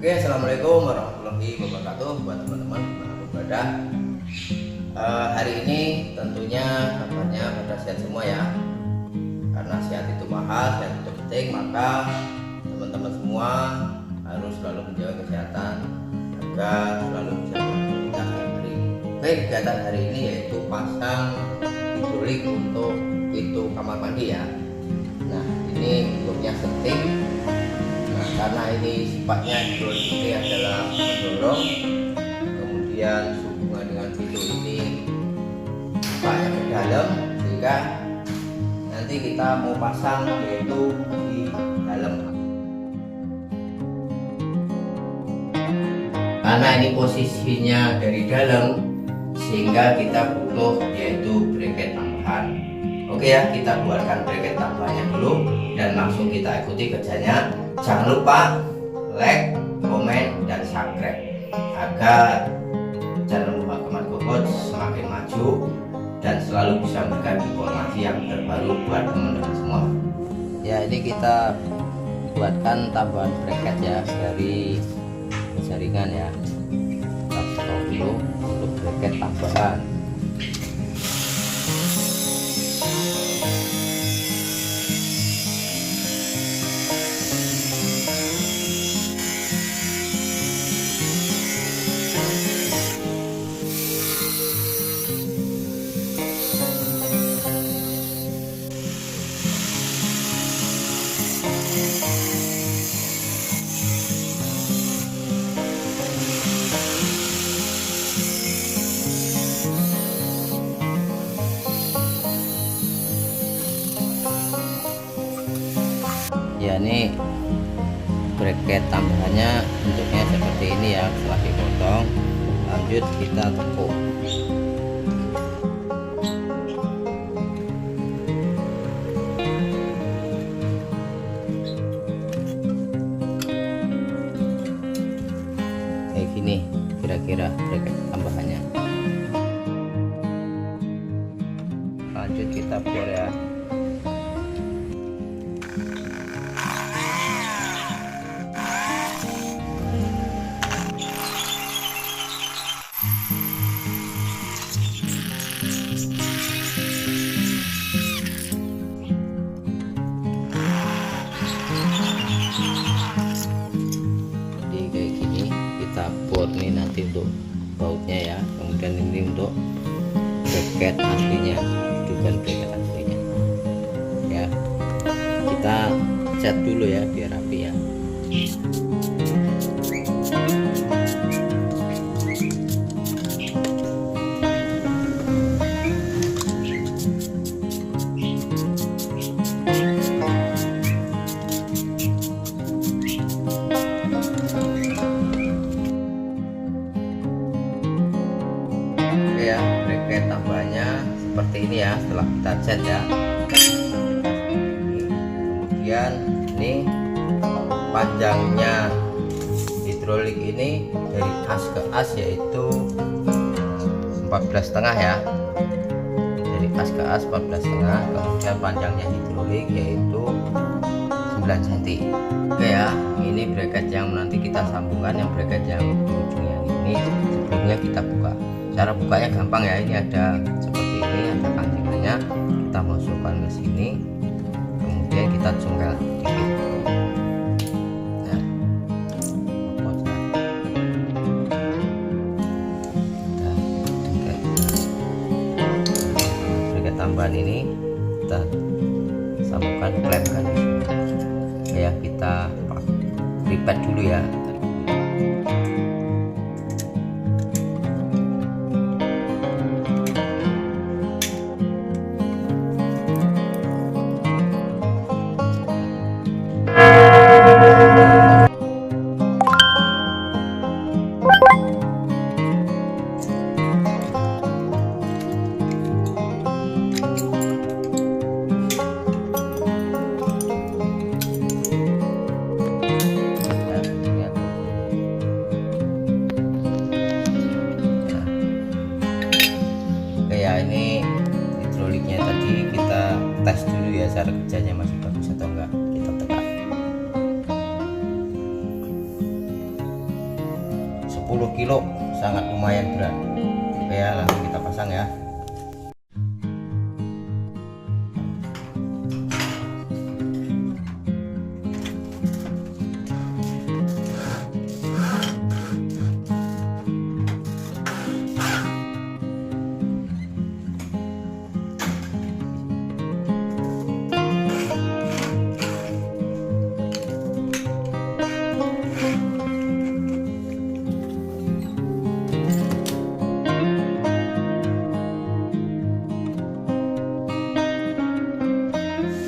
Oke, assalamualaikum warahmatullahi wabarakatuh buat teman-teman dimanapun berada. Hari ini tentunya kabarnya pada sehat semua ya. Karena sehat itu mahal, sehat itu penting, maka teman-teman semua harus selalu menjaga kesehatan agar selalu bisa beraktivitas hari. Oke, kegiatan hari ini yaitu pasang hidrolik untuk pintu kamar mandi ya. Nah, ini bentuknya setting. Nah, karena ini sifatnya hidrolik ini adalah mendorong, kemudian sehubungan dengan pintu ini sifatnya ke dalam, sehingga nanti kita mau pasang yaitu di dalam. Karena ini posisinya dari dalam, sehingga kita butuh yaitu bracket tambahan. Oke ya, kita buatkan bracket tambahannya dulu dan langsung kita ikuti kerjanya. Jangan lupa like, komen, dan subscribe agar channel Muhammad Gobot semakin maju dan selalu bisa memberikan informasi yang terbaru buat teman-teman semua. Ya, ini kita buatkan tambahan bracket ya dari jaringan ya. Kita tahu dulu untuk bracket tambahan. Ya, ini bracket tambahannya bentuknya seperti ini ya. Setelah dipotong, lanjut kita tekuk. Kayak gini kira-kira bracket tambahannya. Lanjut kita bor ya. Ini nanti untuk bautnya ya, kemudian ini untuk bracket aslinya, bukan bracket aslinya ya. Kita cat dulu ya biar rapi ya. Ya, bracket tambahnya seperti ini ya setelah kita cat ya. Kemudian ini panjangnya hidrolik ini dari as ke as yaitu 14,5 ya, dari as ke as 14,5. kemudian panjangnya hidrolik yaitu 9 cm. Oke ya, ini bracket yang nanti kita sambungkan, yang bracket yang di ujung yang ini. Sebelumnya kita buka. Cara bukanya gampang ya, ini ada seperti ini, ada kancingannya, kita masukkan ke sini, kemudian kita congkel dikit. Nah, bracket tambahan ini kita sambungkan, klepkan ya. Kita lipat dulu ya. kilo, sangat lumayan berat. Oke ya, langsung kita pasang ya.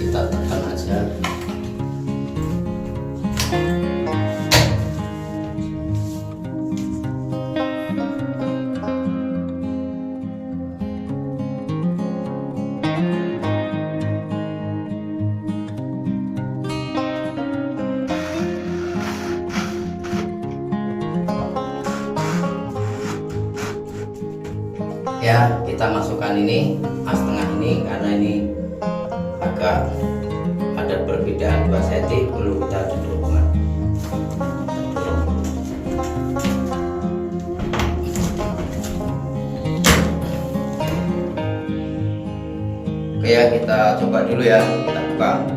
Kita tekan aja. Ya, kita masukkan ini as tengah ini karena ini agak ada perbedaan 2 cm, perlu kita dudukkan. Oke ya, kita coba dulu ya, kita buka.